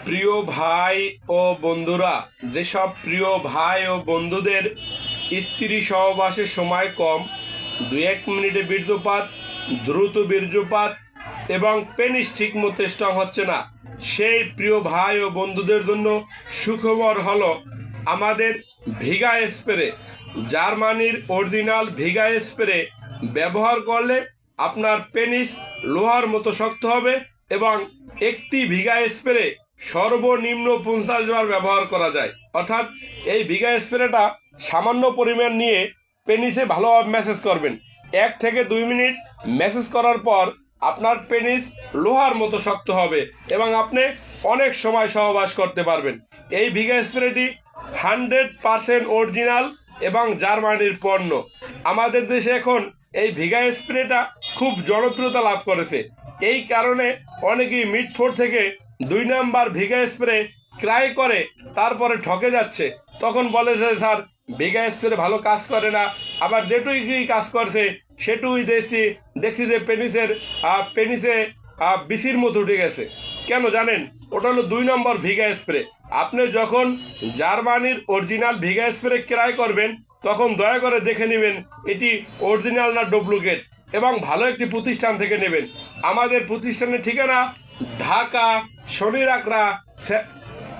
প্রিয় ভাই ও বন্ধুরা, যেসব প্রিয় ভাই ও বন্ধুদের স্ত্রী সহবাসের সময় কম, 2-1 মিনিটে বীর্যপাত, দ্রুত বীর্যপাত এবং পেনিস ঠিক মতো স্ট্রং হচ্ছে না, সেই প্রিয় ভাই ও বন্ধুদের জন্য সুখবর হলো আমাদের ভিগা স্প্রে। জার্মানির অরিজিনাল ভিগা স্প্রে ব্যবহার করলে আপনার পেনিস লোহার মতো শক্ত হবে এবং একটি ভিগা স্প্রে সর্বনিম্ন 50 বার ব্যবহার করা যায়। অর্থাৎ এই ভিগা স্প্রেটা সামান্য পরিমাণ নিয়ে পেনিসে ভালোভাবে ম্যাসেজ করবেন। 1 থেকে 2 মিনিট ম্যাসেজ করার পর আপনার পেনিস লোহার মতো শক্ত হবে এবং আপনি অনেক সময় সহবাস করতে পারবেন। এই ভিগা স্প্রেটি 100% অরিজিনাল এবং জার্মানির পণ্য। আমাদের দেশে এখন এই ভিগা স্প্রেটা খুব জনপ্রিয়তা লাভ করেছে। এই কারণে অনেকেই মিটফোর থেকে 2 নাম্বার ভিগা স্প্রে ক্রয় করে তারপরে ঠকে যাচ্ছে। তখন বলে যে স্যার, ভিগা স্প্রে ভালো কাজ করে না, আবার যেটুই কাজ করছে সেটুই দেখছি যে পেনিসে বিসির মতো উঠে গেছে। কেন জানেন? ওটা হলো 2 নম্বর ভিগা স্প্রে। আপনি যখন জার্মানির অরিজিনাল ভিগা স্প্রে ক্রয় করবেন তখন দয়া করে দেখে নেবেন এটি অরিজিনাল না ডুপ্লিকেট, এবং ভালো একটি প্রতিষ্ঠান থেকে নেবেন। আমাদের প্রতিষ্ঠানের ঠিকানা ঢাকা শনির আকড়া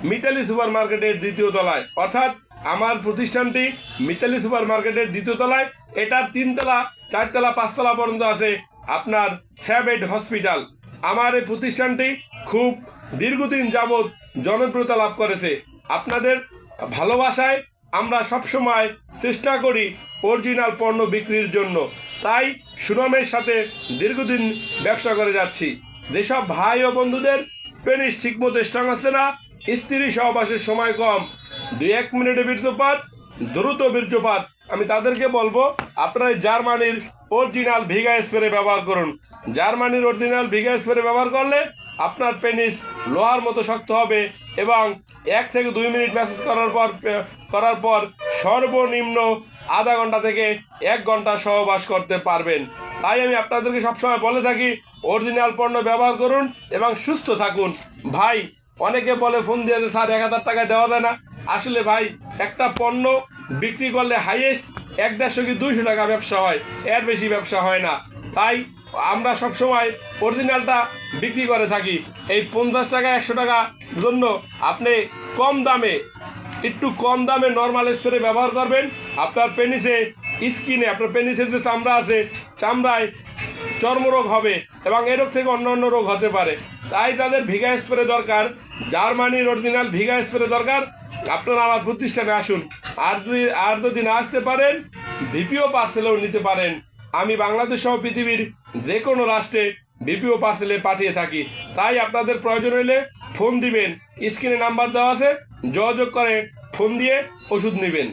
মিতালি সুপার মার্কেটের 2য় তলায়। অর্থাৎ আমার প্রতিষ্ঠানটি মিতালি সুপার মার্কেটের 2য় তলায়। এটার 3 তলা 4 তলা 5 তলা পর্যন্ত আছে আপনার স্যাবেড হসপিটাল। আমার এই প্রতিষ্ঠানটি খুব দীর্ঘদিন যাবৎ জনপ্রিয়তা লাভ করেছে। আপনাদের ভালোবাসায় আমরা সবসময় চেষ্টা করি অরিজিনাল পণ্য বিক্রির জন্য, তাই সুনামের সাথে দীর্ঘদিন ব্যবসা করে যাচ্ছি। যেসব ভাই ও বন্ধুদের পেনিস ঠিকমতো স্ট্রং আছে না, স্ত্রী সহবাসের সময় কম, 2-1 মিনিটে বীর্যপাত, দ্রুত বীর্যপাত, আমি তাদেরকে বলবো আপনারা জার্মানির অরিজিনাল ভিগা স্প্রে ব্যবহার করুন। জার্মানির অরিজিনাল ভিগা স্প্রে ব্যবহার করলে আপনার পেনিস লোহার মতো শক্ত হবে এবং 1 থেকে 2 মিনিট ম্যাসেজ করার পর সর্বনিম্ন আধা ঘন্টা থেকে 1 ঘন্টা সহবাস করতে পারবেন। তাই আমি আপনাদেরকে সবসময় বলে থাকি অরিজিনাল পণ্য ব্যবহার করুন এবং সুস্থ থাকুন। ভাই, অনেকে বলে ফোন দিয়ে যে স্যার 1000 টাকা দেওয়া যায় না। আসলে ভাই, একটা পণ্য বিক্রি করলে হাইয়েস্ট 150 কি 200 টাকা ব্যবসা হয়, এর বেশি ব্যবসা হয় না। তাই আমরা সবসময় অরিজিনালটা বিক্রি করে থাকি। এই 50 টাকা 100 টাকা জন্য আপনি একটু কম দামে নর্মাল স্প্রে ব্যবহার করবেন। আপনার পেনিসের যে চামড়া আছে, চামড়ায় চর্মরোগ হবে এবং এ রোগ থেকে অন্য রোগ হতে পারে। তাই তাদের ভিগা স্প্রে দরকার, জার্মানির অরিজিনাল ভিগা স্প্রে দরকার। আপনারা আমার প্রতিষ্ঠানে আসুন। আর যদি না আসতে পারেন, ভিপিও পার্সেলেও নিতে পারেন। আমি বাংলাদেশ সহ পৃথিবীর যে কোনো রাষ্ট্রে ভিপিও পার্সেলে পাঠিয়ে থাকি। তাই আপনাদের প্রয়োজন হলে ফোন দিবেন, স্ক্রিনে নাম্বার দেওয়া আছে, যোগাযোগ করে ফোন দিয়ে ওষুধ নেবেন।